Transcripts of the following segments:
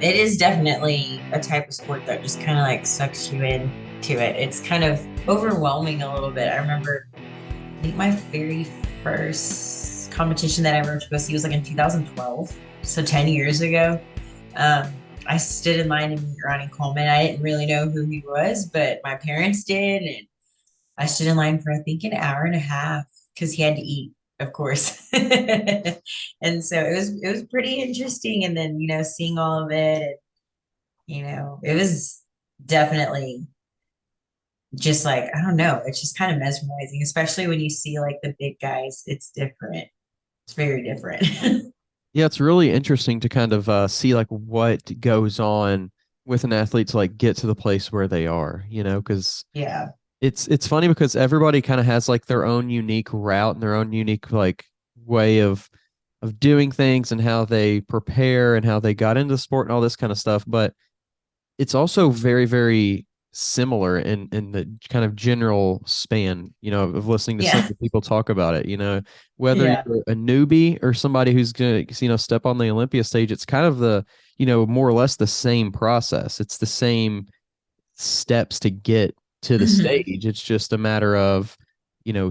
it is definitely a type of sport that just kind of like sucks you into it. It's kind of overwhelming a little bit. I remember, I think my very first competition that I ever went to go see was like in 2012, so 10 years ago. Um, I stood in line to meet Ronnie Coleman. I didn't really know who he was, but my parents did, and I stood in line for I think an hour and a half because he had to eat, of course. And so it was pretty interesting. And then, seeing all of it, and, it was definitely just like, I don't know, it's just kind of mesmerizing, especially when you see like the big guys. It's different. It's very different. Yeah, it's really interesting to kind of see like what goes on with an athlete to like get to the place where they are, because Yeah. it's funny because everybody kind of has like their own unique route and their own unique like way of doing things and how they prepare and how they got into sport and all this kind of stuff. But it's also very, very similar in the kind of general span, of listening to some of Yeah. the people talk about it, whether Yeah. you're a newbie or somebody who's going to, step on the Olympia stage, it's kind of the, more or less the same process. It's the same steps to get to the Mhm. stage. It's just a matter of,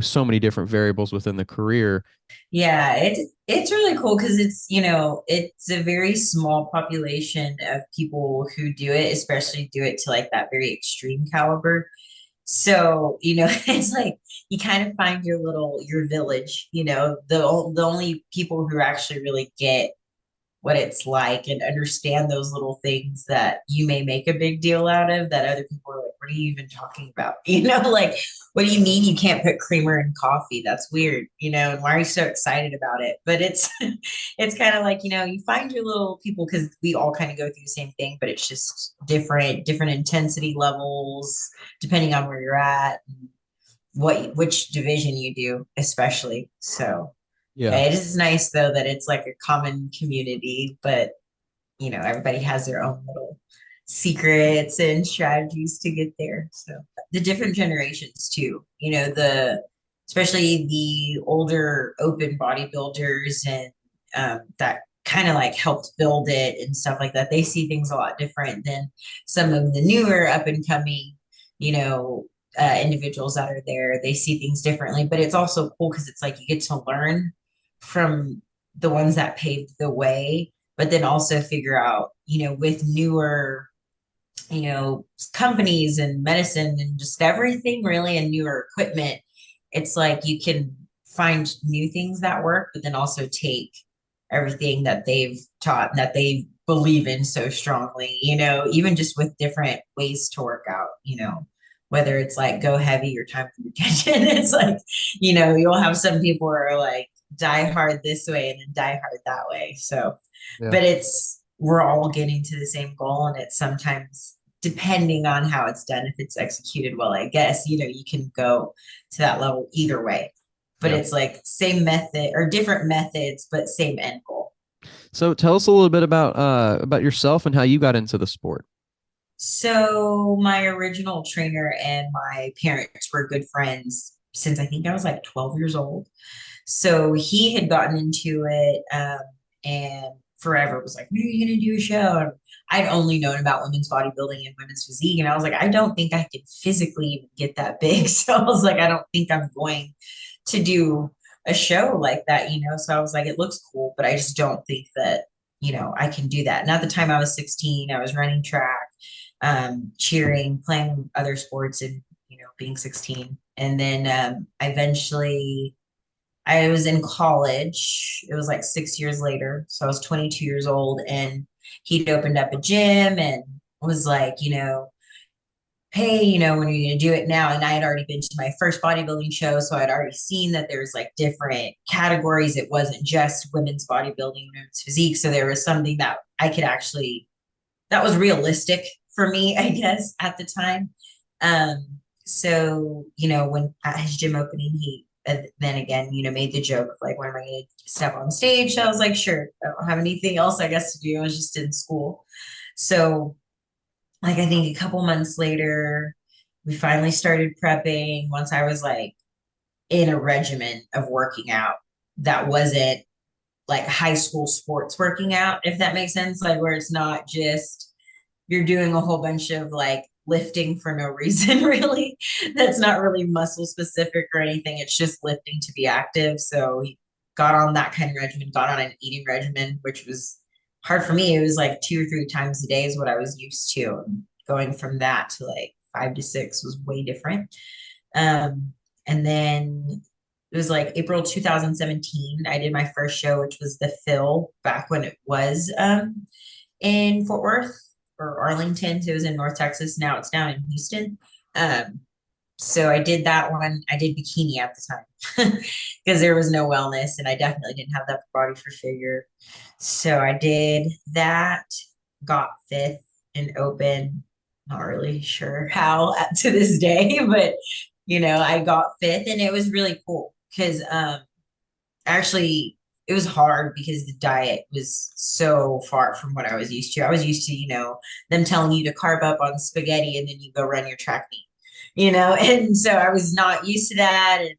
so many different variables within the career. Yeah, it's really cool because it's a very small population of people who do it, especially do it to like that very extreme caliber. So, it's like you kind of find your village, the only people who actually really get what it's like and understand those little things that you may make a big deal out of that other people are like, what are you even talking about? Like, what do you mean you can't put creamer in coffee? That's weird, and why are you so excited about it? But it's it's kind of like, you find your little people because we all kind of go through the same thing, but it's just different intensity levels depending on where you're at, and which division you do, especially. So Yeah. yeah, it is nice though that it's like a common community, but everybody has their own little secrets and strategies to get there. So the different generations too, the especially the older open bodybuilders and that kind of like helped build it and stuff like that. They see things a lot different than some of the newer up and coming, you know, individuals that are there. They see things differently, but it's also cool because it's like you get to learn from the ones that paved the way, but then also figure out, with newer, companies and medicine and just everything really and newer equipment, it's like you can find new things that work, but then also take everything that they've taught and that they believe in so strongly, even just with different ways to work out, whether it's like go heavy or time for retention. It's like, you'll have some people who are like die hard this way and then die hard that way. So, Yeah. but we're all getting to the same goal, and it's sometimes depending on how it's done, if it's executed well, I guess, you can go to that level either way. But Yeah. it's like same method or different methods, but same end goal. So tell us a little bit about yourself and how you got into the sport. So my original trainer and my parents were good friends since I think I was like 12 years old. So he had gotten into it, and forever was like, when are you going to do a show? And I'd only known about women's bodybuilding and women's physique. And I was like, I don't think I could physically even get that big. So I was like, I don't think I'm going to do a show like that, So I was like, it looks cool, but I just don't think that, I can do that. And at the time I was 16, I was running track, cheering, playing other sports, and, being 16. And then eventually I was in college. It was like 6 years later. So I was 22 years old, and he'd opened up a gym and was like, hey, when are you going to do it now? And I had already been to my first bodybuilding show. So I'd already seen that there's like different categories. It wasn't just women's bodybuilding, women's physique. So there was something that I could actually, that was realistic for me, I guess, at the time. Um, so, when at his gym opening, he then again, made the joke of like, when am I going to step on stage? So I was like, sure, I don't have anything else, I guess, to do. I was just in school. So, like, I think a couple months later, we finally started prepping once I was like in a regimen of working out that wasn't like high school sports working out, if that makes sense. Like where it's not just you're doing a whole bunch of like lifting for no reason, really. That's not really muscle specific or anything. It's just lifting to be active. So he got on that kind of regimen, got on an eating regimen, which was hard for me. It was like 2 or 3 times a day is what I was used to. And going from that to like 5 to 6 was way different. And then it was like April 2017. I did my first show, which was the Phil back when it was in Fort Worth or Arlington. So it was in North Texas. Now it's down in Houston. Um, so I did that one. I did bikini at the time because there was no wellness and I definitely didn't have that body for figure. So I did that, got fifth and open. Not really sure how to this day, but I got fifth and it was really cool because actually it was hard because the diet was so far from what I was used to. I was used to, them telling you to carb up on spaghetti and then you go run your track meet, and so I was not used to that and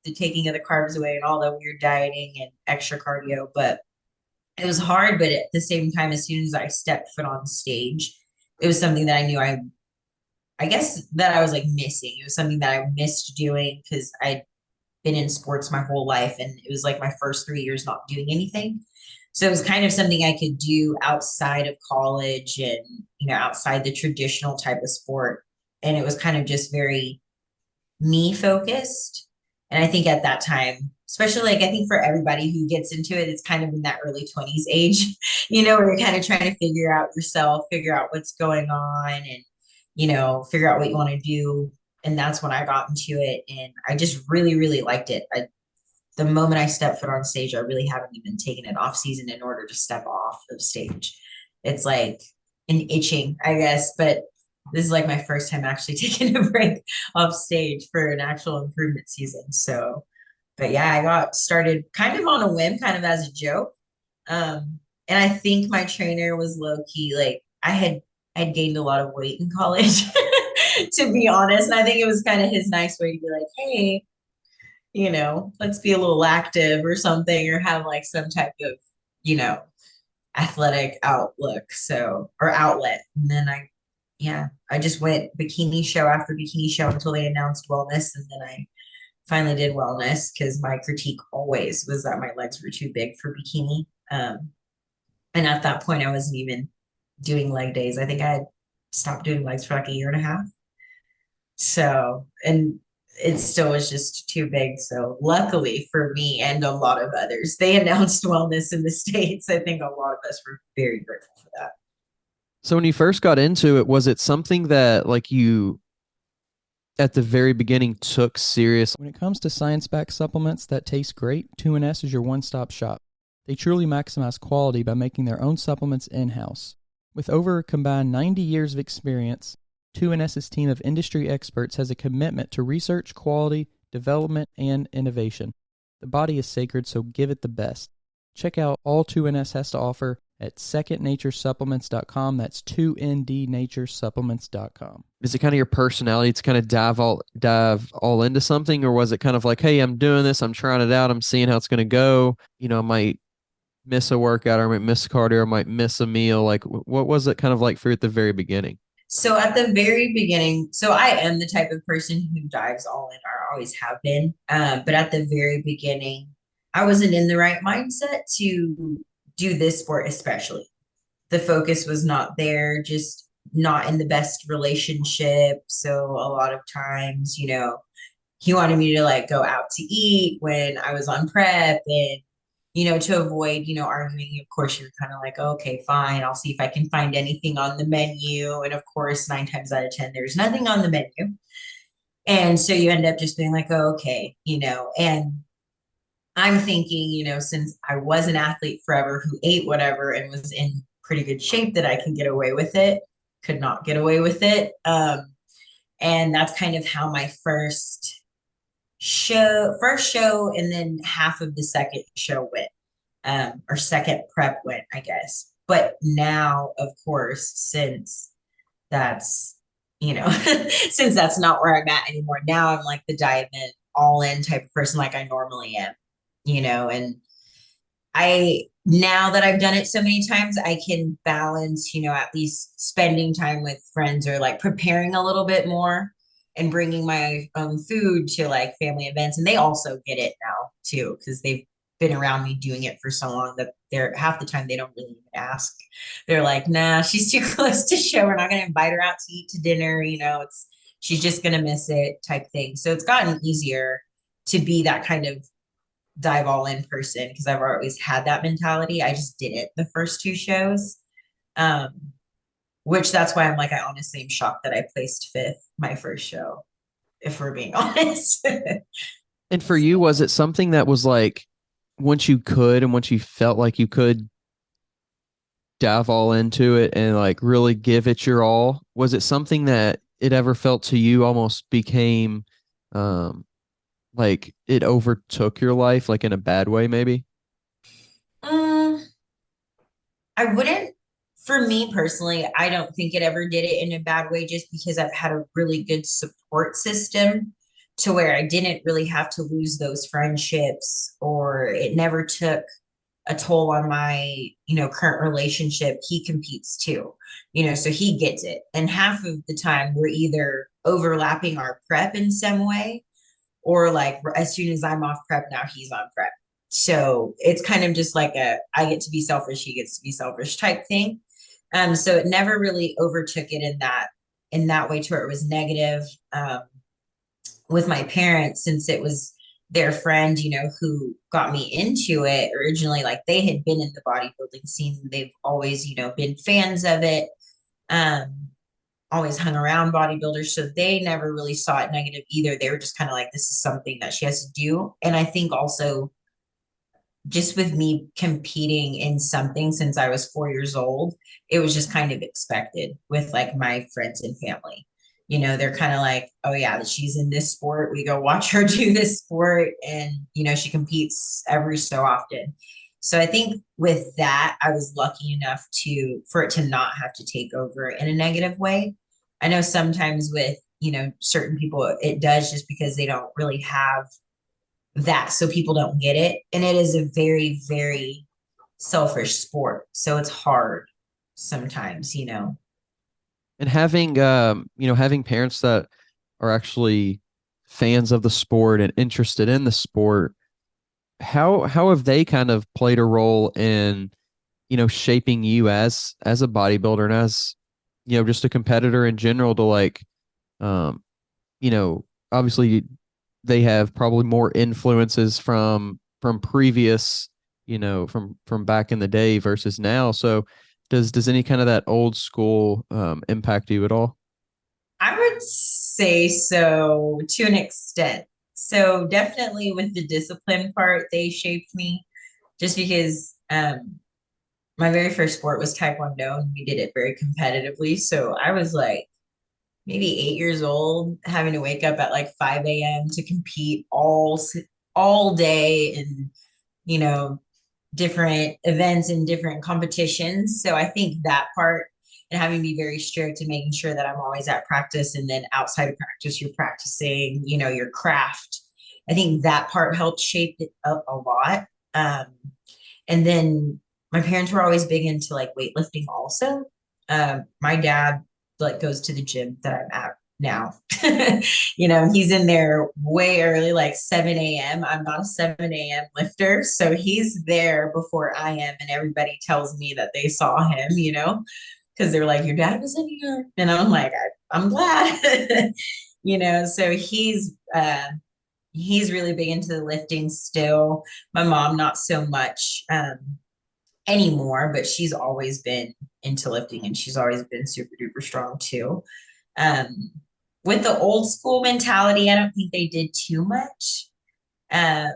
the taking of the carbs away and all the weird dieting and extra cardio, but it was hard. But at the same time, as soon as I stepped foot on stage, it was something that I knew I guess that I was like missing. It was something that I missed doing because I'd been in sports my whole life and it was like my first 3 years not doing anything. So it was kind of something I could do outside of college and, outside the traditional type of sport. And it was kind of just very me focused. And I think at that time, especially like I think for everybody who gets into it, it's kind of in that early 20s age, where you're kind of trying to figure out yourself, figure out what's going on and, figure out what you want to do. And that's when I got into it. And I just really, really liked it. The moment I stepped foot on stage, I really haven't even taken an off season in order to step off of stage. It's like an itching, I guess, but this is like my first time actually taking a break off stage for an actual improvement season. So, but yeah, I got started kind of on a whim, kind of as a joke. And I think my trainer was low key, like I had gained a lot of weight in college, to be honest. And I think it was kind of his nice way to be like, hey, let's be a little active or something, or have like some type of, you know, athletic outlook. So, or outlet. And then I just went bikini show after bikini show until they announced wellness. And then I finally did wellness because my critique always was that my legs were too big for bikini. And at that point, I wasn't even doing leg days. I think I had stopped doing legs for like a year and a half. So, and it still was just too big. So, luckily for me and a lot of others, they announced wellness in the States. I think a lot of us were very grateful for that. So when you first got into it, was it something that like you at the very beginning took serious? When it comes to science-backed supplements that taste great, 2NS is your one-stop shop. They truly maximize quality by making their own supplements in-house. With over a combined 90 years of experience, 2NS's team of industry experts has a commitment to research, quality, development, and innovation. The body is sacred, so give it the best. Check out all 2NS has to offer at secondnaturesupplements.com. That's 2ndnaturesupplements.com. Is it kind of your personality to kind of dive all into something, or was it kind of like, hey, I'm doing this, I'm trying it out, I'm seeing how it's going to go. I might miss a workout, or I might miss cardio, or I might miss a meal. Like, what was it kind of like for you at the very beginning? So at the very beginning, so I am the type of person who dives all in, or always have been. But at the very beginning, I wasn't in the right mindset to do this sport, especially. The focus was not there, just not in the best relationship. So a lot of times, he wanted me to like go out to eat when I was on prep and to avoid, arguing. Of course, you're kind of like, oh, okay, fine. I'll see if I can find anything on the menu. And of course, 9 times out of 10, there's nothing on the menu. And so you end up just being like, oh, okay, and I'm thinking, since I was an athlete forever who ate whatever and was in pretty good shape, that I can get away with it, could not get away with it. And that's kind of how my first show and then half of the second show went, or second prep went, I guess. But now, of course, since that's, since that's not where I'm at anymore, now I'm like the diamond all in type of person like I normally am, and now that I've done it so many times, I can balance, at least spending time with friends or like preparing a little bit more and bringing my own food to like family events. And they also get it now too, because they've been around me doing it for so long that they're half the time they don't really even ask. They're like, nah, she's too close to show. We're not going to invite her out to eat to dinner. She's just going to miss it type thing. So it's gotten easier to be that kind of dive all in person because I've always had that mentality. I just didn't the first two shows. Um, which that's why I'm like, I honestly am shocked that I placed fifth my first show, if we're being honest. And for you, was it something that was like once you could and once you felt like you could dive all into it and like really give it your all, was it something that it ever felt to you almost became um like it overtook your life like in a bad way maybe? um, I wouldn't, for me personally, I don't think it ever did it in a bad way just because I've had a really good support system to where I didn't really have to lose those friendships or it never took a toll on my, current relationship. He competes too, so he gets it. And half of the time we're either overlapping our prep in some way or like as soon as I'm off prep, now he's on prep. So it's kind of just like I get to be selfish, he gets to be selfish type thing. So it never really overtook it in that way to where it was negative. With my parents, since it was their friend, who got me into it originally, like they had been in the bodybuilding scene. They've always, been fans of it. Um, always hung around bodybuilders. So they never really saw it negative either. They were just kind of like, this is something that she has to do. And I think also just with me competing in something since I was 4 years old, it was just kind of expected with like my friends and family. They're kind of like, oh yeah, she's in this sport. We go watch her do this sport. And, she competes every so often. So I think with that, I was lucky enough for it to not have to take over in a negative way. I know sometimes with, certain people, it does just because they don't really have that. So people don't get it. And it is a very, very selfish sport. So it's hard sometimes. And having having parents that are actually fans of the sport and interested in the sport, how have they kind of played a role in shaping you as a bodybuilder and as just a competitor in general to like um obviously they have probably more influences from previous from back in the day versus now. So does any kind of that old school impact you at all? I would say so to an extent. So definitely with the discipline part, they shaped me just because my very first sport was Taekwondo and we did it very competitively. So I was like maybe 8 years old, having to wake up at like 5 a.m. to compete all day and you know different events and different competitions. So I think that part and having to be very strict and making sure that I'm always at practice and then outside of practice you're practicing, your craft. I think that part helped shape it up a lot. Um, and then my parents were always big into like weightlifting also. My dad like goes to the gym that I'm at now. He's in there way early, like 7 a.m. I'm not a 7 a.m. lifter. So he's there before I am. And everybody tells me that they saw him, because they're like, your dad was in here. And I'm like, I'm glad. So he's really big into the lifting still. My mom, not so much. Anymore, but she's always been into lifting and she's always been super duper strong too. Um, with the old school mentality, I don't think they did too much. I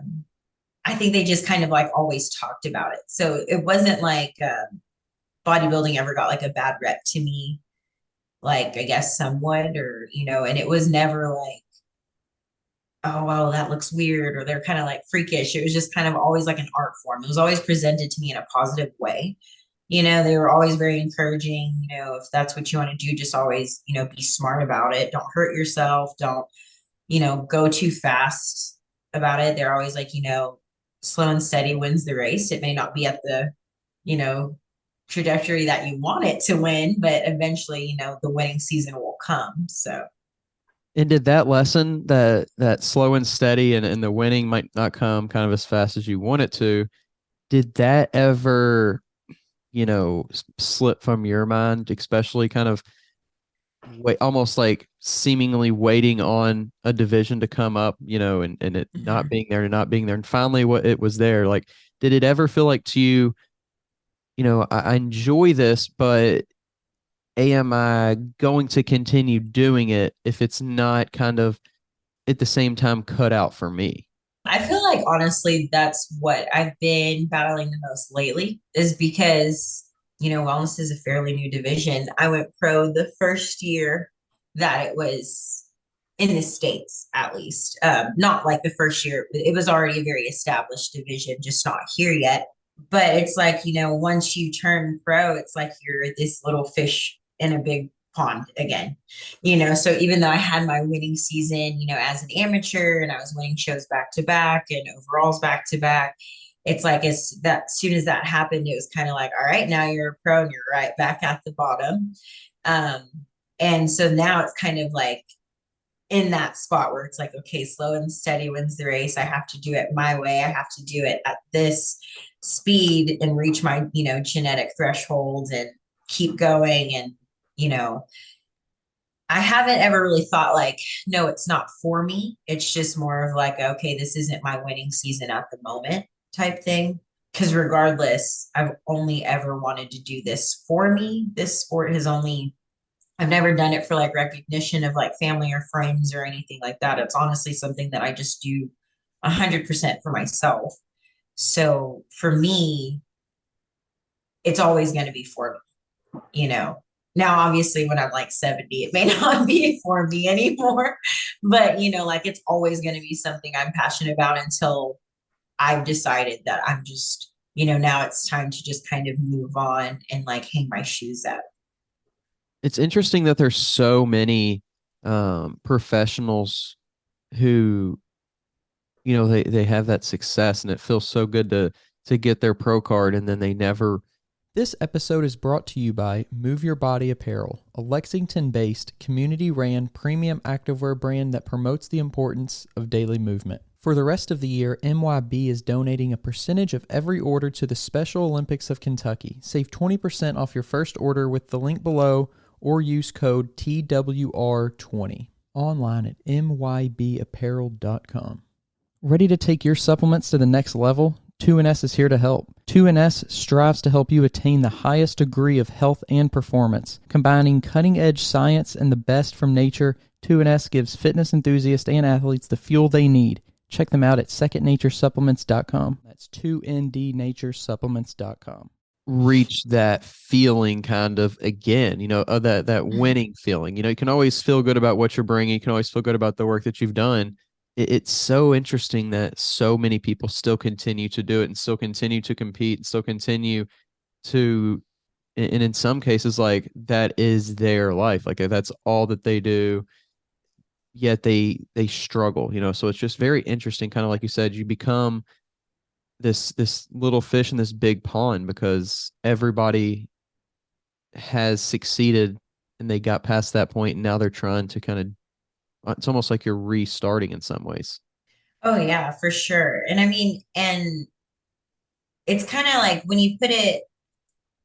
think they just kind of like always talked about it. So it wasn't like bodybuilding ever got like a bad rep to me, like I guess some would, or, and it was never like, oh, well, that looks weird, or they're kind of like freakish. It was just kind of always like an art form. It was always presented to me in a positive way. They were always very encouraging. If that's what you want to do, just always, be smart about it. Don't hurt yourself. Don't, go too fast about it. They're always like, slow and steady wins the race. It may not be at the, you know, trajectory that you want it to win, but eventually, the winning season will come. So And did that lesson that slow and steady and the winning might not come kind of as fast as you want it to, did that ever, slip from your mind, especially kind of wait, almost like seemingly waiting on a division to come up, and it not mhm. being there and not being there. And finally what it was there. Like, did it ever feel like to you, I enjoy this, but am I going to continue doing it if it's not kind of at the same time cut out for me? I feel like honestly, that's what I've been battling the most lately is because, wellness is a fairly new division. I went pro the first year that it was in the States, at least. Not like the first year, it was already a very established division, just not here yet. But it's like, once you turn pro, it's like you're this little fish in a big pond again. So even though I had my winning season, as an amateur and I was winning shows back to back and overalls back to back, it's like as soon as that happened, it was kind of like, all right, now you're a pro and you're right back at the bottom. Um, and so now it's kind of like in that spot where it's like, okay, slow and steady wins the race. I have to do it my way. I have to do it at this speed and reach my, genetic thresholds and keep going. And, you know, I haven't ever really thought like, no, it's not for me. It's just more of like, okay, this isn't my winning season at the moment type thing. Because regardless, I've only ever wanted to do this for me. This sport has only, I've never done it for like recognition of like family or friends or anything like that. It's honestly something that I just do 100% for myself. So for me, it's always going to be for me, Now, obviously, when I'm like 70, it may not be for me anymore. But, like it's always going to be something I'm passionate about until I've decided that I'm just, now it's time to just kind of move on and like hang my shoes up. It's interesting that there's so many professionals who, they have that success, and it feels so good to get their pro card and then they never. This episode is brought to you by Move Your Body Apparel, a Lexington-based, community-ran premium activewear brand that promotes the importance of daily movement. For the rest of the year, MYB is donating a percentage of every order to the Special Olympics of Kentucky. Save 20% off your first order with the link below or use code TWR20. Online at mybapparel.com. Ready to take your supplements to the next level? 2NS is here to help. 2NS strives to help you attain the highest degree of health and performance. Combining cutting-edge science and the best from nature, 2NS gives fitness enthusiasts and athletes the fuel they need. Check them out at secondnaturesupplements.com. That's 2ndnaturesupplements.com. Reach that feeling kind of again, that winning feeling. You can always feel good about what you're bringing. You can always feel good about the work that you've done. It's so interesting that so many people still continue to do it and still continue to compete and still continue to, and in some cases, like that is their life. Like that's all that they do, yet they struggle, so it's just very interesting. Kind of like you said, you become this little fish in this big pond because everybody has succeeded and they got past that point, and now they're trying to kind of, it's almost like you're restarting in some ways. Oh yeah, for sure. And I mean, and it's kind of like when you put it,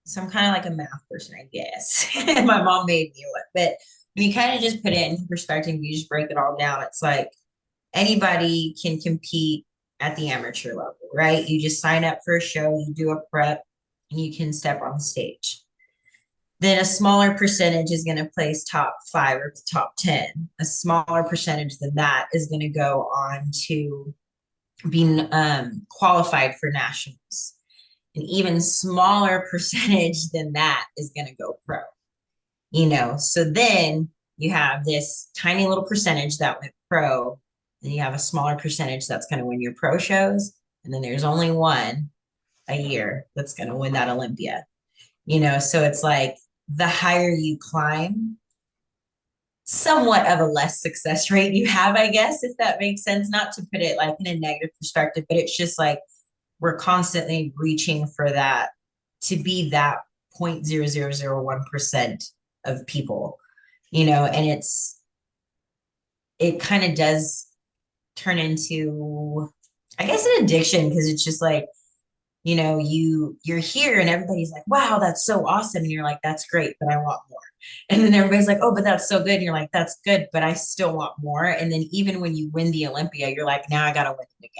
so I'm kind of like a math person, I guess. My mom made me one, but when you kind of just put it in perspective, you just break it all down. It's like anybody can compete at the amateur level, right? You just sign up for a show, you do a prep, and you can step on stage. Then a smaller percentage is going to place top 5 or top 10. A smaller percentage than that is going to go on to being qualified for nationals. An even smaller percentage than that is going to go pro. So then you have this tiny little percentage that went pro, and you have a smaller percentage that's going to win your pro shows, and then there's only one a year that's going to win that Olympia. So it's like the higher you climb, somewhat of a less success rate you have, I guess, if that makes sense. Not to put it like in a negative perspective, but it's just like we're constantly reaching for that to be that 0.0001% of people, and it kind of does turn into, I guess, an addiction because it's just like, you're here and everybody's like, wow, that's so awesome. And you're like, that's great, but I want more. And then everybody's like, oh, but that's so good. And you're like, that's good, but I still want more. And then even when you win the Olympia, you're like, now I got to win it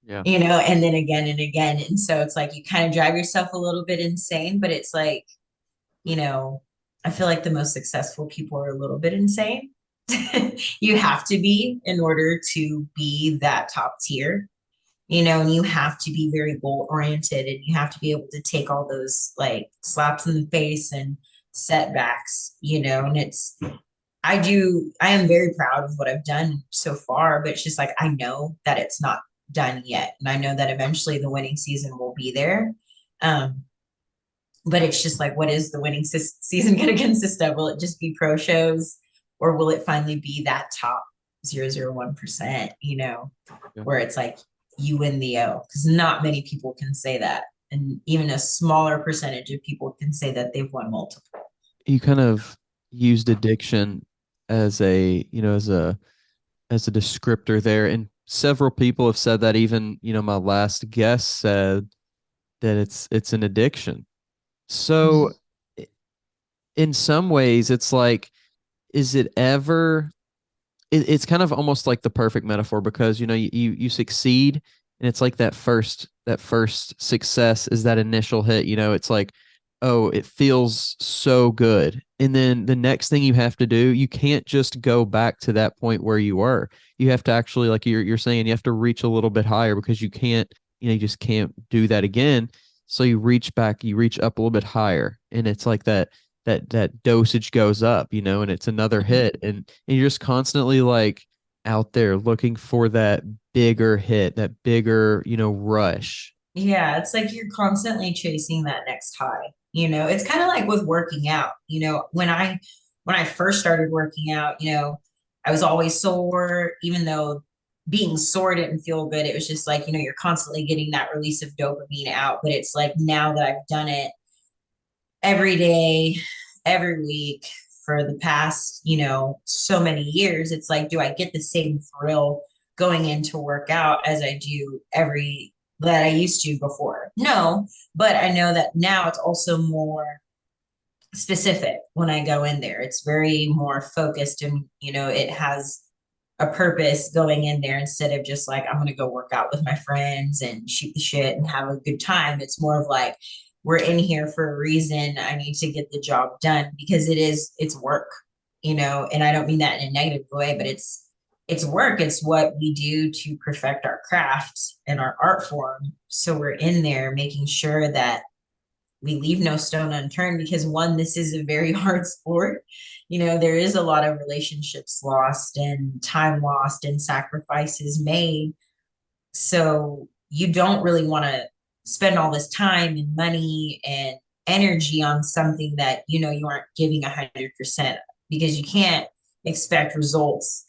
Yeah. again, and then again and again. And so it's like you kind of drive yourself a little bit insane, but it's like, you know, I feel like the most successful people are a little bit insane. You have to be in order to be that top tier, and you have to be very goal oriented and you have to be able to take all those like slaps in the face and setbacks, and I am very proud of what I've done so far, but it's just like I know that it's not done yet. And I know that eventually the winning season will be there. Um, but it's just like, what is the winning season going to consist of? Will it just be pro shows or will it finally be that top 0.001%, Yeah. where it's like you win the O? Because not many people can say that. And even a smaller percentage of people can say that they've won multiple. You kind of used addiction as a, as a descriptor there. And several people have said that. Even, my last guest said that it's an addiction. So in some ways it's like, is it ever, it's kind of almost like the perfect metaphor because, you succeed and it's like that first success is that initial hit, it's like, oh, it feels so good. And then the next thing you have to do, you can't just go back to that point where you were. You have to actually, like you're saying, you have to reach a little bit higher because you can't, you just can't do that again. So you reach back, you reach up a little bit higher, and it's like that dosage goes up, and it's another hit, and you're just constantly like out there looking for that bigger hit, that bigger, rush. Yeah, it's like you're constantly chasing that next high. It's kind of like with working out. When I first started working out, I was always sore, even though being sore didn't feel good. It was just like, you're constantly getting that release of dopamine out. But it's like now that I've done it every day, every week for the past, so many years, it's like, do I get the same thrill going into workout as I do that I used to before? No, but I know that now it's also more specific when I go in there. It's very more focused and, it has a purpose going in there instead of just like, I'm going to go work out with my friends and shoot the shit and have a good time. It's more of like, we're in here for a reason. I need to get the job done because it's work, and I don't mean that in a negative way, but it's work. It's what we do to perfect our craft and our art form. So we're in there making sure that we leave no stone unturned because one, this is a very hard sport. There is a lot of relationships lost and time lost and sacrifices made. So you don't really want to spend all this time and money and energy on something that you aren't giving 100% because you can't expect results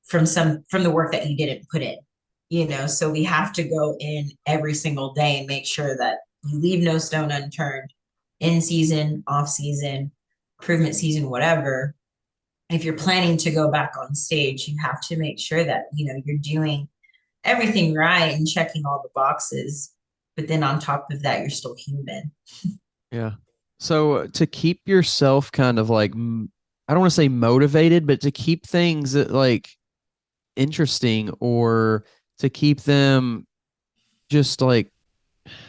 from the work that you didn't put in. So we have to go in every single day and make sure that you leave no stone unturned, in season, off season, improvement season, whatever. If you're planning to go back on stage, you have to make sure that you're doing everything right and checking all the boxes. But then on top of that, you're still human. Yeah. So to keep yourself kind of like, I don't want to say motivated, but to keep things like interesting, or to keep them just like,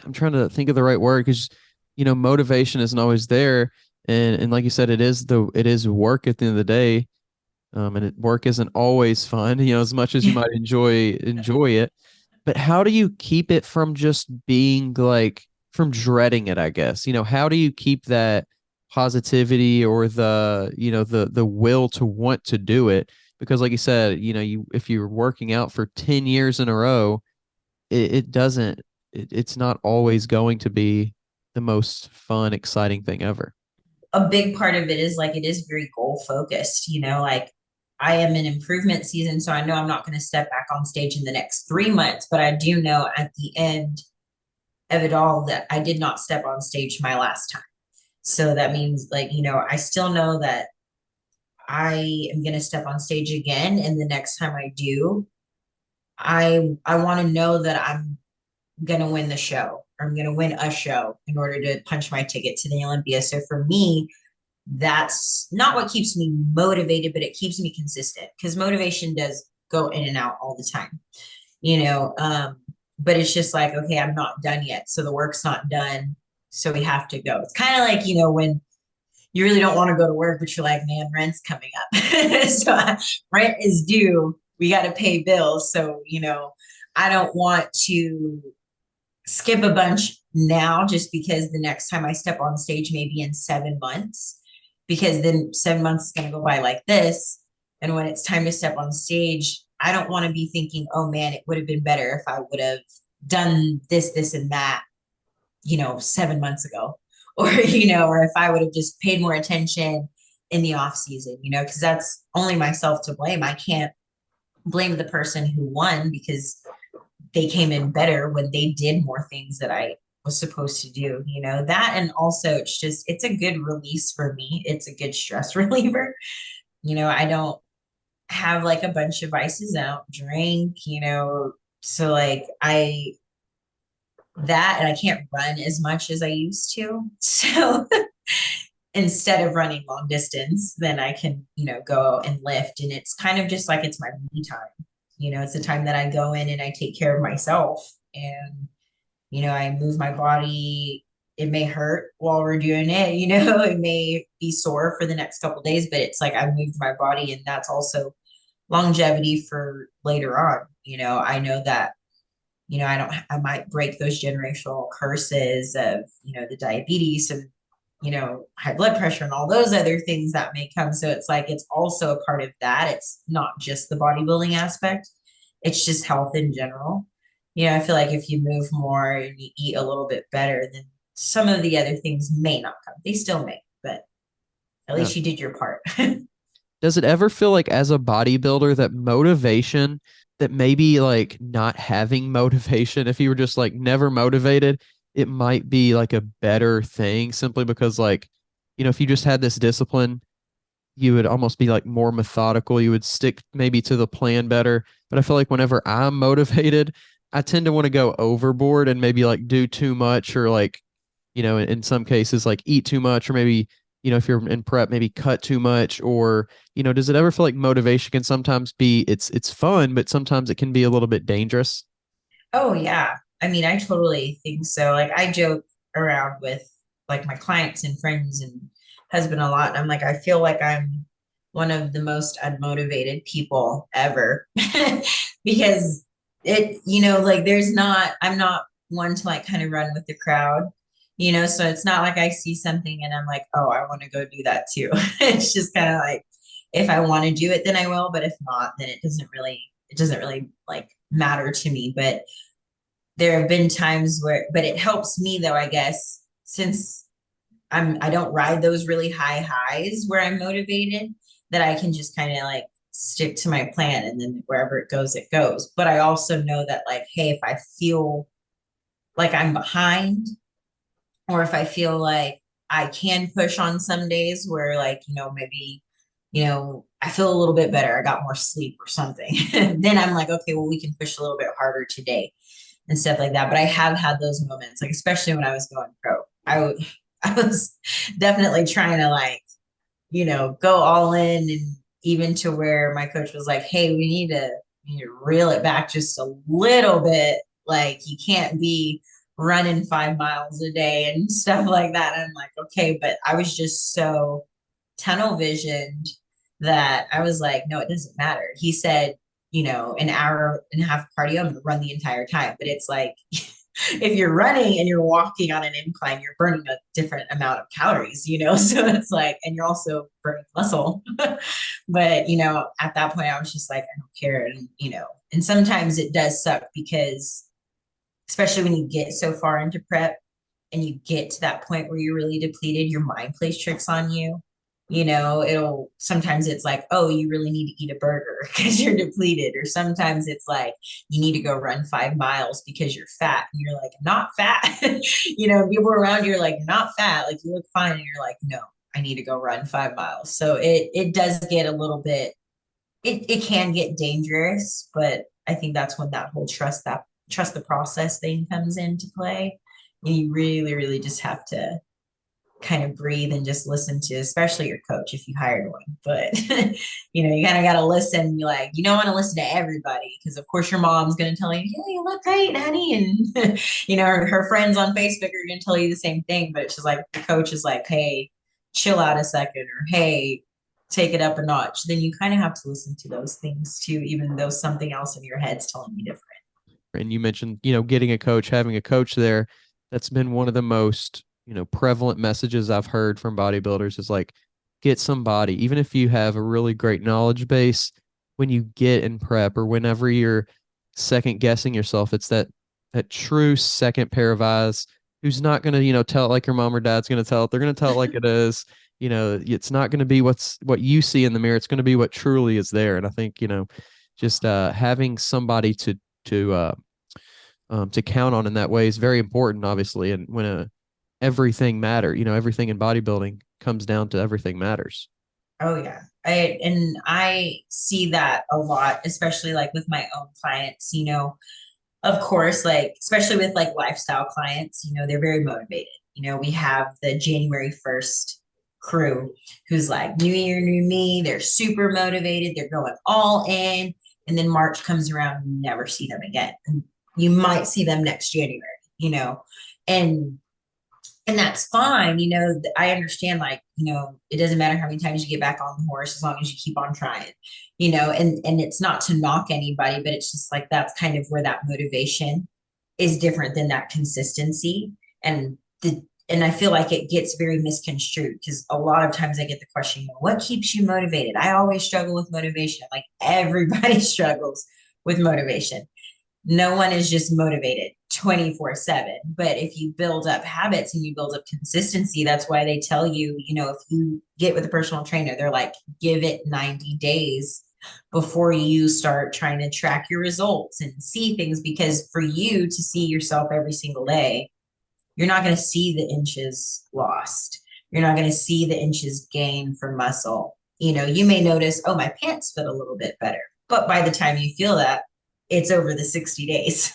I'm trying to think of the right word because, motivation isn't always there. And like you said, it is work at the end of the day. Work isn't always fun, as much as you might enjoy it. But how do you keep it from just being like, from dreading it, I guess? How do you keep that positivity or the will to want to do it? Because like you said, if you're working out for 10 years in a row, it doesn't, it's not always going to be the most fun, exciting thing ever. A big part of it is like it is very goal focused, like I am in improvement season, so I know I'm not going to step back on stage in the next 3 months, but I do know at the end of it all that I did not step on stage my last time. So that means like, I still know that I am going to step on stage again. And the next time I do, I want to know that I'm going to win the show, or I'm going to win a show in order to punch my ticket to the Olympia. So for me, that's not what keeps me motivated, but it keeps me consistent, because motivation does go in and out all the time, you know. But it's just like, okay, I'm not done yet. So the work's not done. So we have to go. It's kind of like, when you really don't want to go to work, but you're like, man, rent's coming up. So rent is due. We got to pay bills. So, I don't want to skip a bunch now just because the next time I step on stage, maybe in 7 months, because then 7 months is going to go by like this. And when it's time to step on stage, I don't want to be thinking, oh man, it would have been better if I would have done this, this, and that, 7 months ago, or, or if I would have just paid more attention in the off season, because that's only myself to blame. I can't blame the person who won, because they came in better when they did more things that I was supposed to do, that. And also it's a good release for me. It's a good stress reliever. I don't have like a bunch of vices. I don't drink, so like and I can't run as much as I used to. So instead of running long distance, then I can, go and lift. And it's kind of just like, it's my me time. It's the time that I go in and I take care of myself, and, I move my body. It may hurt while we're doing it, it may be sore for the next couple of days, but it's like I've moved my body, and that's also longevity for later on. I know that, I might break those generational curses of, the diabetes and, high blood pressure and all those other things that may come. So it's like, it's also a part of that. It's not just the bodybuilding aspect. It's just health in general. I feel like if you move more and you eat a little bit better, then some of the other things may not come. They still may, but at Yeah. least you did your part. Does it ever feel like as a bodybuilder that motivation, that maybe like not having motivation, if you were just like never motivated, it might be like a better thing, simply because like, if you just had this discipline, you would almost be like more methodical. You would stick maybe to the plan better. But I feel like whenever I'm motivated, I tend to want to go overboard and maybe like do too much, or like, in some cases, like eat too much, or maybe, if you're in prep, maybe cut too much. Or, does it ever feel like motivation can sometimes be, it's fun, but sometimes it can be a little bit dangerous? Oh yeah. I mean, I totally think so. Like, I joke around with like my clients and friends and husband a lot. And I'm like, I feel like I'm one of the most unmotivated people ever, because like I'm not one to like kind of run with the crowd, so it's not like I see something and I'm like, oh, I want to go do that too. It's just kind of like, if I want to do it, then I will. But if not, then it doesn't really like matter to me. But there have been times but it helps me though, I guess, since I don't ride those really high highs where I'm motivated, that I can just kind of like stick to my plan, and then wherever it goes, it goes. But I also know that like, hey, if I feel like I'm behind, or if I feel like I can push on some days where like, maybe, I feel a little bit better, I got more sleep or something, then I'm like, okay, well, we can push a little bit harder today and stuff like that. But I have had those moments, like especially when I was going pro. I was definitely trying to like, go all in, and even to where my coach was like, hey, we need to reel it back just a little bit. Like, you can't be running 5 miles a day and stuff like that. And I'm like, okay, but I was just so tunnel visioned that I was like, no, it doesn't matter. He said, an hour and a half cardio, I'm gonna run the entire time. But it's like, if you're running and you're walking on an incline, you're burning a different amount of calories, So it's like, and you're also burning muscle. But, at that point, I was just like, I don't care. And, and sometimes it does suck, because especially when you get so far into prep and you get to that point where you're really depleted, your mind plays tricks on you. Sometimes it's like, oh, you really need to eat a burger because you're depleted. Or sometimes it's like, you need to go run 5 miles because you're fat. And you're like, not fat. People around you are like, not fat. Like, you look fine. And you're like, no, I need to go run 5 miles. So it does get a little bit, it can get dangerous, but I think that's when that whole trust the process thing comes into play. And you really, really just have to kind of breathe and just listen to, especially your coach if you hired one. But you kind of got to listen. You like, you don't want to listen to everybody because of course your mom's going to tell you, yeah, you look great, honey, and her friends on Facebook are going to tell you the same thing. But it's just like the coach is like, hey, chill out a second, or hey, take it up a notch. Then you kind of have to listen to those things too, even though something else in your head's telling you different. And you mentioned, getting a coach, having a coach there. That's been one of the most, prevalent messages I've heard from bodybuilders is like, get somebody, even if you have a really great knowledge base, when you get in prep or whenever you're second guessing yourself, it's that true second pair of eyes who's not going to, tell it like your mom or dad's going to tell it. They're going to tell it like it is. It's not going to be what you see in the mirror. It's going to be what truly is there. And I think, just having somebody to count on in that way is very important, obviously. And when everything matter, everything in bodybuilding comes down to everything matters. Oh yeah. I see that a lot, especially like with my own clients, of course, like, especially with like lifestyle clients, they're very motivated. We have the January 1st crew who's like, new year, new me. They're super motivated. They're going all in. And then March comes around, you never see them again. And you might see them next January, and that's fine. I understand, like, it doesn't matter how many times you get back on the horse as long as you keep on trying, and it's not to knock anybody, but it's just like, that's kind of where that motivation is different than that consistency. And I feel like it gets very misconstrued because a lot of times I get the question, what keeps you motivated? I always struggle with motivation. Like, everybody struggles with motivation. No one is just motivated 24/7. But if you build up habits and you build up consistency, that's why they tell you, if you get with a personal trainer, they're like, give it 90 days before you start trying to track your results and see things. Because for you to see yourself every single day, you're not going to see the inches lost. You're not going to see the inches gained from muscle. You may notice, oh, my pants fit a little bit better. But by the time you feel that, it's over the 60 days,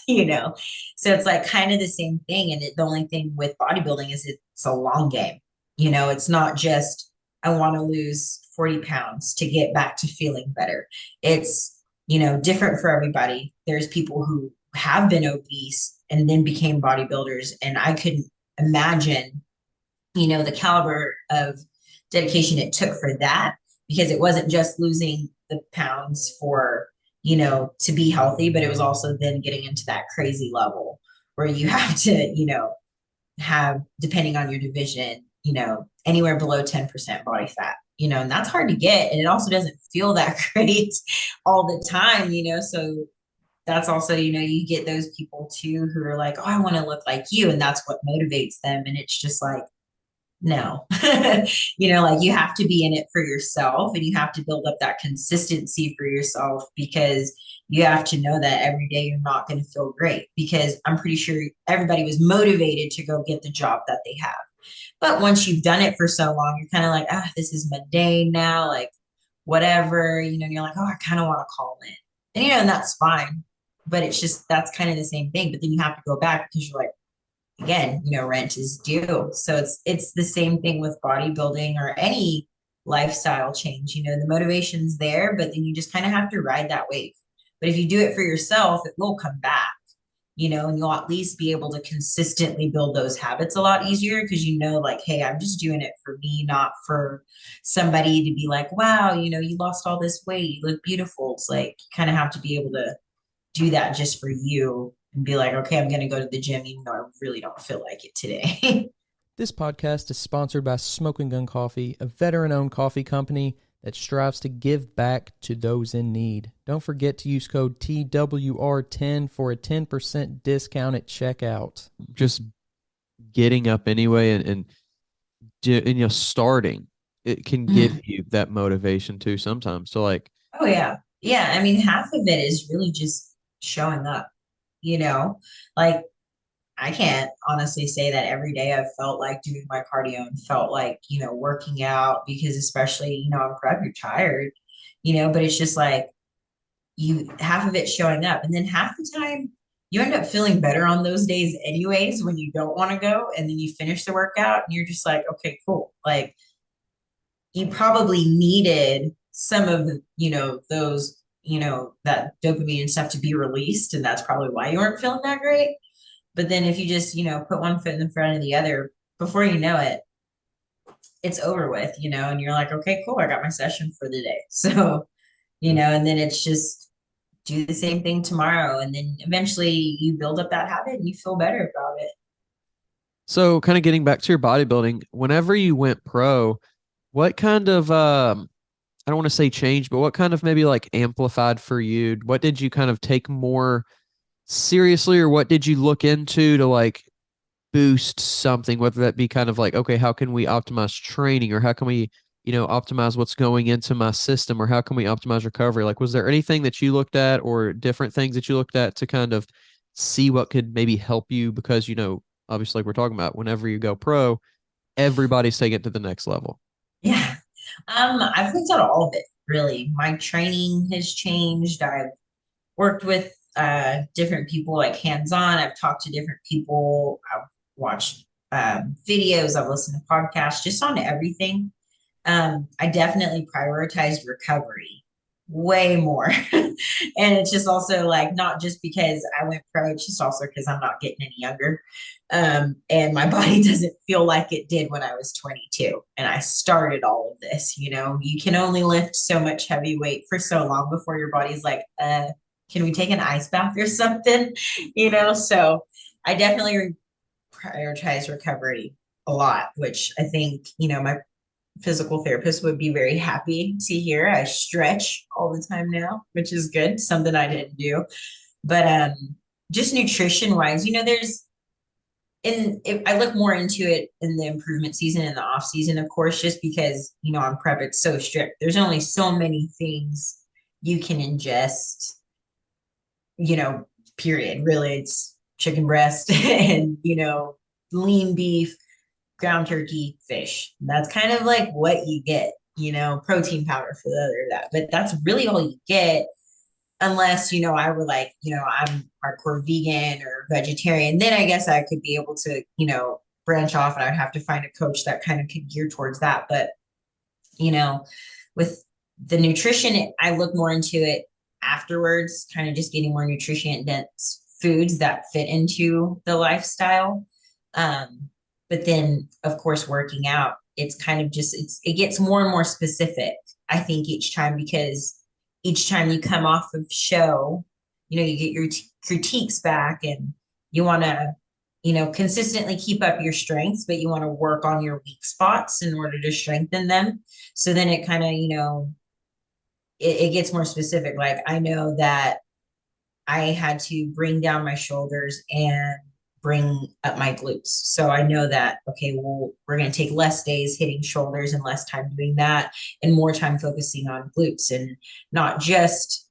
So it's like kind of the same thing. And the only thing with bodybuilding is it's a long game. It's not just, I want to lose 40 pounds to get back to feeling better. It's, different for everybody. There's people who have been obese and then became bodybuilders. And I couldn't imagine, the caliber of dedication it took for that, because it wasn't just losing the pounds for, to be healthy, but it was also then getting into that crazy level where you have to, have, depending on your division, anywhere below 10% body fat, and that's hard to get. And it also doesn't feel that great all the time, so that's also, you get those people too who are like, oh, I want to look like you. And that's what motivates them. And it's just like, no, like, you have to be in it for yourself, and you have to build up that consistency for yourself, because you have to know that every day you're not going to feel great, because I'm pretty sure everybody was motivated to go get the job that they have. But once you've done it for so long, you're kind of like, this is mundane now, like, whatever, and you're like, oh, I kind of want to call in. And that's fine. But it's just, that's kind of the same thing. But then you have to go back because you're like, again, rent is due. So it's the same thing with bodybuilding or any lifestyle change. The motivation's there, but then you just kind of have to ride that wave. But if you do it for yourself, it will come back, and you'll at least be able to consistently build those habits a lot easier, because like, hey, I'm just doing it for me, not for somebody to be like, wow, you lost all this weight, you look beautiful. It's like, you kind of have to be able to do that just for you and be like, okay, I'm going to go to the gym even though I really don't feel like it today. This podcast is sponsored by Smoking Gun Coffee, a veteran-owned coffee company that strives to give back to those in need. Don't forget to use code TWR10 for a 10% discount at checkout. Just getting up anyway and starting. it can give Mhm. you that motivation too sometimes. So like, Oh yeah. Yeah. I mean, half of it is really just showing up, you know, like I can't honestly say that every day I've felt like doing my cardio and felt like, working out because especially, I'm prep, you're tired, but it's just like you half of it showing up. And then half the time you end up feeling better on those days anyways when you don't want to go and then you finish the workout and you're just like, okay, cool. Like you probably needed some of those, that dopamine and stuff to be released. And that's probably why you weren't feeling that great. But then if you just, put one foot in the front of the other, before you know it, it's over with, and you're like, okay, cool, I got my session for the day. So, and then it's just do the same thing tomorrow. And then eventually you build up that habit and you feel better about it. so kind of getting back to your bodybuilding, whenever you went pro, what kind of I don't want to say change, but what kind of maybe like amplified for you? What did you kind of take more seriously, or what did you look into to like boost something, whether that be kind of like, okay, how can we optimize training, or how can we, optimize what's going into my system, or how can we optimize recovery? Like, was there anything that you looked at or different things that you looked at to kind of see what could maybe help you? Because, obviously, like we're talking about, whenever you go pro, everybody's taking it to the next level. Yeah. I've looked at all of it really. My training has changed. I've worked with different people like hands-on. I've talked to different people. I've watched videos. I've listened to podcasts just on everything. I definitely prioritized recovery way more. And it's just also like not just because I went pro, it's just also because I'm not getting any younger. And my body doesn't feel like it did when I was 22. And I started all of this, you can only lift so much heavy weight for so long before your body's like, can we take an ice bath or something? So I definitely prioritize recovery a lot, which I think, my physical therapist would be very happy to hear. I stretch all the time now, which is good, something I didn't do. But just nutrition wise, there's and if I look more into it in the improvement season and the off season, of course, just because on prep it's so strict. There's only so many things you can ingest, you know, period. Really, it's chicken breast and lean beef, ground turkey, fish. That's kind of like what you get, protein powder for the other of that. But that's really all you get unless, I were like, I'm hardcore vegan or vegetarian. Then I guess I could be able to, branch off and I'd have to find a coach that kind of could gear towards that. But, you know, with the nutrition, I look more into it afterwards, kind of just getting more nutrient dense foods that fit into the lifestyle. But then, of course, working out, it's kind of just it gets more and more specific. I think each time because each time you come off of show, you get your critiques back, and you want to, consistently keep up your strengths, but you want to work on your weak spots in order to strengthen them. So then it kind of, it gets more specific. Like I know that I had to bring down my shoulders and bring up my glutes. So I know that, okay, well, we're going to take less days hitting shoulders and less time doing that and more time focusing on glutes, and not just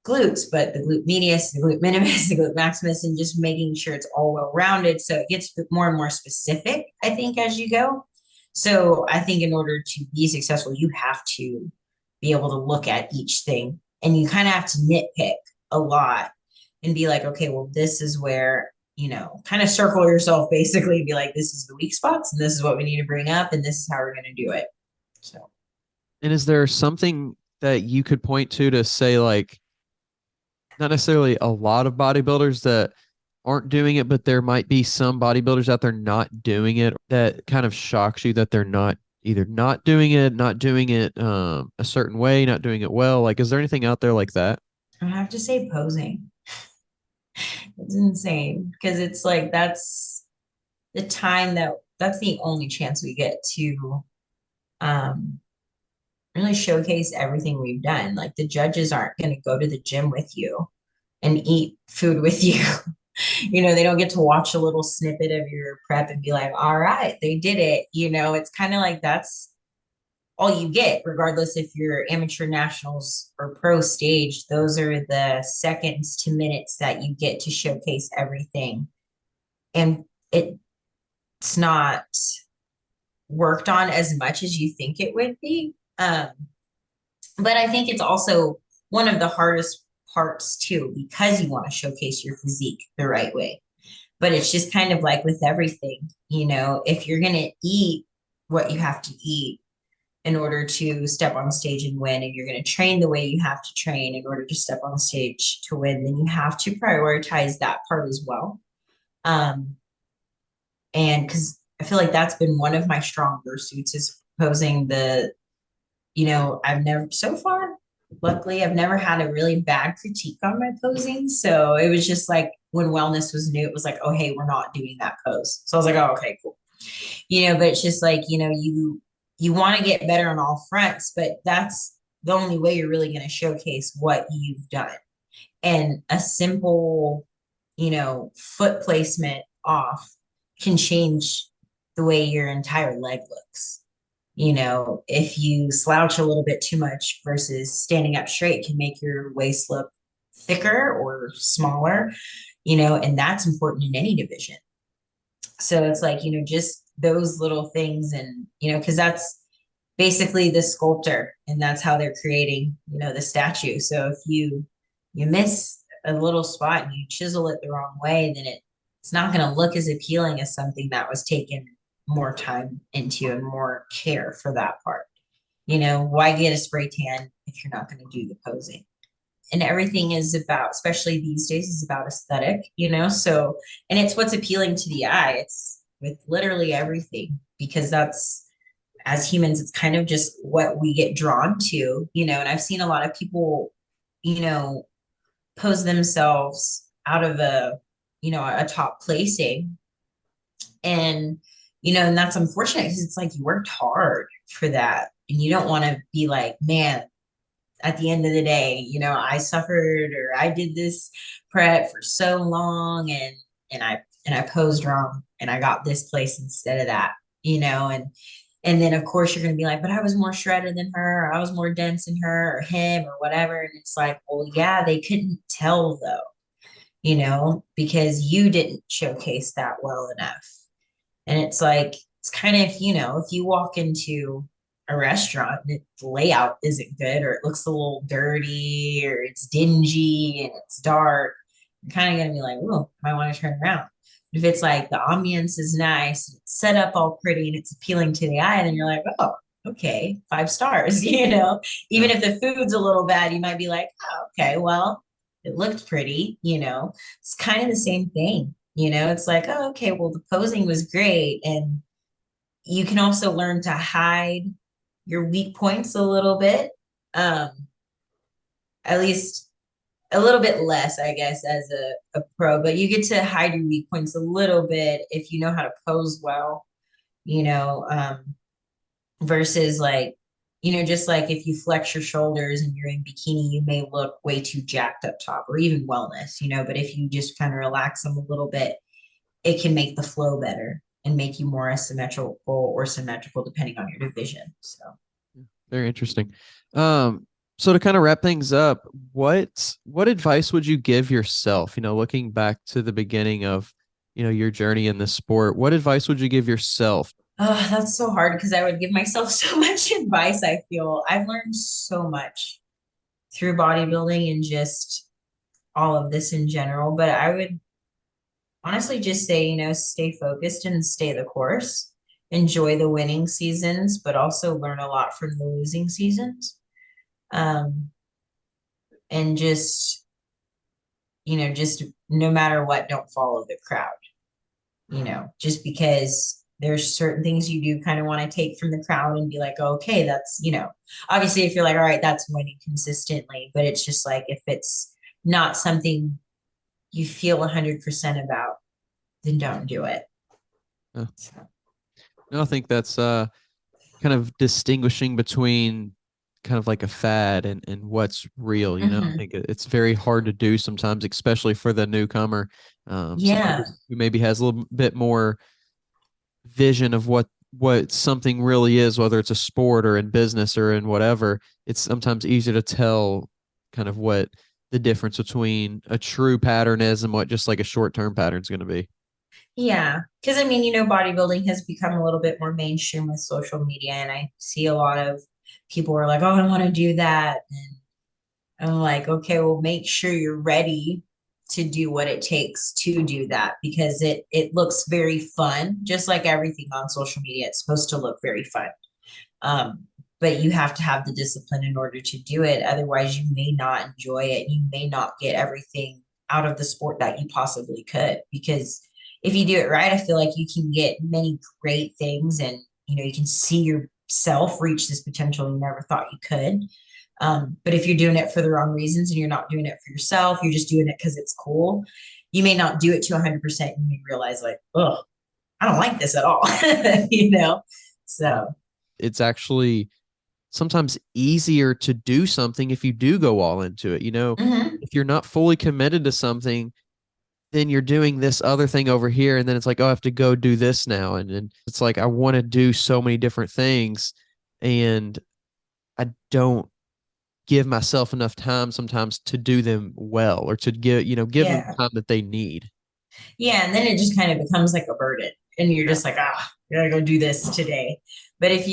glutes, but the glute medius, the glute minimus, the glute maximus, and just making sure it's all well rounded. So it gets more and more specific, I think, as you go. So I think in order to be successful, you have to be able to look at each thing, and you kind of have to nitpick a lot and be like, okay, well, this is where, kind of circle yourself basically, be like, this is the weak spots and this is what we need to bring up and this is how we're going to do it. So, And is there something that you could point to say like, not necessarily a lot of bodybuilders that aren't doing it, but there might be some bodybuilders out there not doing it that kind of shocks you that they're not either not doing it a certain way, not doing it well. Like, is there anything out there like that? I have to say posing. It's insane because it's like the time that's the only chance we get to um really showcase everything we've done. Like the judges aren't going to go to the gym with you and eat food with you. They don't get to watch a little snippet of your prep and be like, all right, they did it. It's kind of like all you get, regardless if you're amateur nationals or pro stage. Those are the seconds to minutes that you get to showcase everything. And it's not worked on as much as you think it would be. But I think it's also one of the hardest parts too, because you want to showcase your physique the right way. But it's just kind of like with everything, if you're going to eat what you have to eat in order to step on stage and win, and you're going to train the way you have to train in order to step on stage to win, then you have to prioritize that part as well. And because I feel like that's been one of my stronger suits is posing I've never so far, luckily, I've never had a really bad critique on my posing. So it was just like when wellness was new, it was like, oh, hey, we're not doing that pose. So I was like, oh, okay, cool. But it's just like, you want to get better on all fronts, but that's the only way you're really going to showcase what you've done. And a simple, foot placement off can change the way your entire leg looks. If you slouch a little bit too much versus standing up straight can make your waist look thicker or smaller, and that's important in any division. So it's like, just those little things and, because that's basically the sculptor and that's how they're creating, the statue. So if you miss a little spot and you chisel it the wrong way, then it's not going to look as appealing as something that was taken more time into and more care for that part. Why get a spray tan if you're not going to do the posing? And everything is about, especially these days, is about aesthetic, so, and it's what's appealing to the eye. It's with literally everything, because that's, as humans, it's kind of just what we get drawn to, and I've seen a lot of people, pose themselves out of a top placing. And, and that's unfortunate because it's like you worked hard for that. And you don't want to be like, man, at the end of the day, I suffered or I did this prep for so long and I posed wrong and I got this place instead of that, and then of course you're going to be like, but I was more shredded than her, or I was more dense than her or him or whatever. And it's like, well, yeah, they couldn't tell though, because you didn't showcase that well enough. And it's like, it's kind of, if you walk into a restaurant and the layout isn't good, or it looks a little dirty, or it's dingy and it's dark, you're kind of going to be like, oh, I want to turn around. If it's like the ambience is nice, it's set up all pretty and it's appealing to the eye, then you're like, oh, okay, 5 stars, even if the food's a little bad, you might be like, oh, okay, well, it looked pretty, it's kind of the same thing. It's like, oh, okay, well, the posing was great. And you can also learn to hide your weak points a little bit, at least a little bit less, I guess, as a pro, but you get to hide your weak points a little bit if you know how to pose well, versus like, just like if you flex your shoulders and you're in bikini, you may look way too jacked up top, or even wellness, but if you just kind of relax them a little bit, it can make the flow better and make you more asymmetrical or symmetrical depending on your division. So very interesting. So to kind of wrap things up, what advice would you give yourself, looking back to the beginning of, your journey in this sport? What advice would you give yourself? Oh, that's so hard because I would give myself so much advice. I feel I've learned so much through bodybuilding and just all of this in general, but I would honestly just say, stay focused and stay the course. Enjoy the winning seasons, but also learn a lot from the losing seasons. And just no matter what, don't follow the crowd, just because there's certain things you do kind of want to take from the crowd and be like, oh, okay, that's, obviously if you're like, all right, that's winning consistently, but it's just like, if it's not something you feel 100% about, then don't do it. Oh. No, I think that's kind of distinguishing between kind of like a fad and what's real. I think it's very hard to do sometimes, especially for the newcomer. Yeah. Who maybe has a little bit more vision of what what something really is, whether it's a sport or in business or in whatever, it's sometimes easier to tell kind of what the difference between a true pattern is and what just like a short-term pattern is going to be. Yeah, because I mean, bodybuilding has become a little bit more mainstream with social media, and I see a lot of people are like, "Oh, I want to do that," and I'm like, "Okay, well, make sure you're ready to do what it takes to do that because it looks very fun, just like everything on social media. It's supposed to look very fun, um, but you have to have the discipline in order to do it. Otherwise, you may not enjoy it. You may not get everything out of the sport that you possibly could. Because if you do it right, I feel like you can get many great things and you can see yourself reach this potential you never thought you could. But if you're doing it for the wrong reasons and you're not doing it for yourself, you're just doing it because it's cool. You may not do it to 100%. You may realize like, oh, I don't like this at all, So It's actually sometimes easier to do something if you do go all into it. mhm. If you're not fully committed to something, then you're doing this other thing over here. And then it's like, oh, I have to go do this now. And it's like, I want to do so many different things. And I don't give myself enough time sometimes to do them well or to give them the Yeah. time that they need. Yeah. And then it just kind of becomes like a burden. And you're just like, I gotta go do this today. But if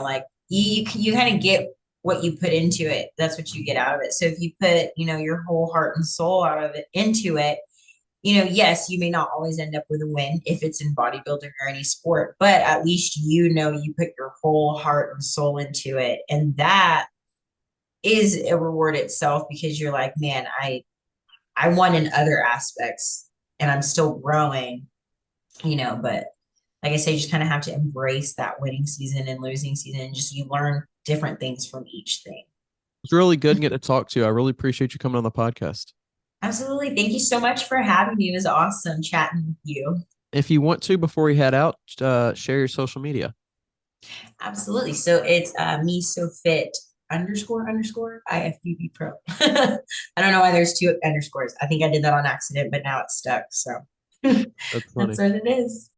like you kind of get what you put into it, that's what you get out of it. So if you put, your whole heart and soul out of it into it, yes, you may not always end up with a win if it's in bodybuilding or any sport, but at least you put your whole heart and soul into it. And that is a reward itself because you're like, man, I won in other aspects and I'm still growing, but like I say, you just kind of have to embrace that winning season and losing season and just you learn different things from each thing. It's really good getting to talk to you. I really appreciate you coming on the podcast. Absolutely. Thank you so much for having me. It was awesome chatting with you. If you want to, before we head out, share your social media. Absolutely. So it's me so fit __ IFBB pro. I don't know why there's two underscores. I think I did that on accident, but now it's stuck. So That's that's funny. what it is.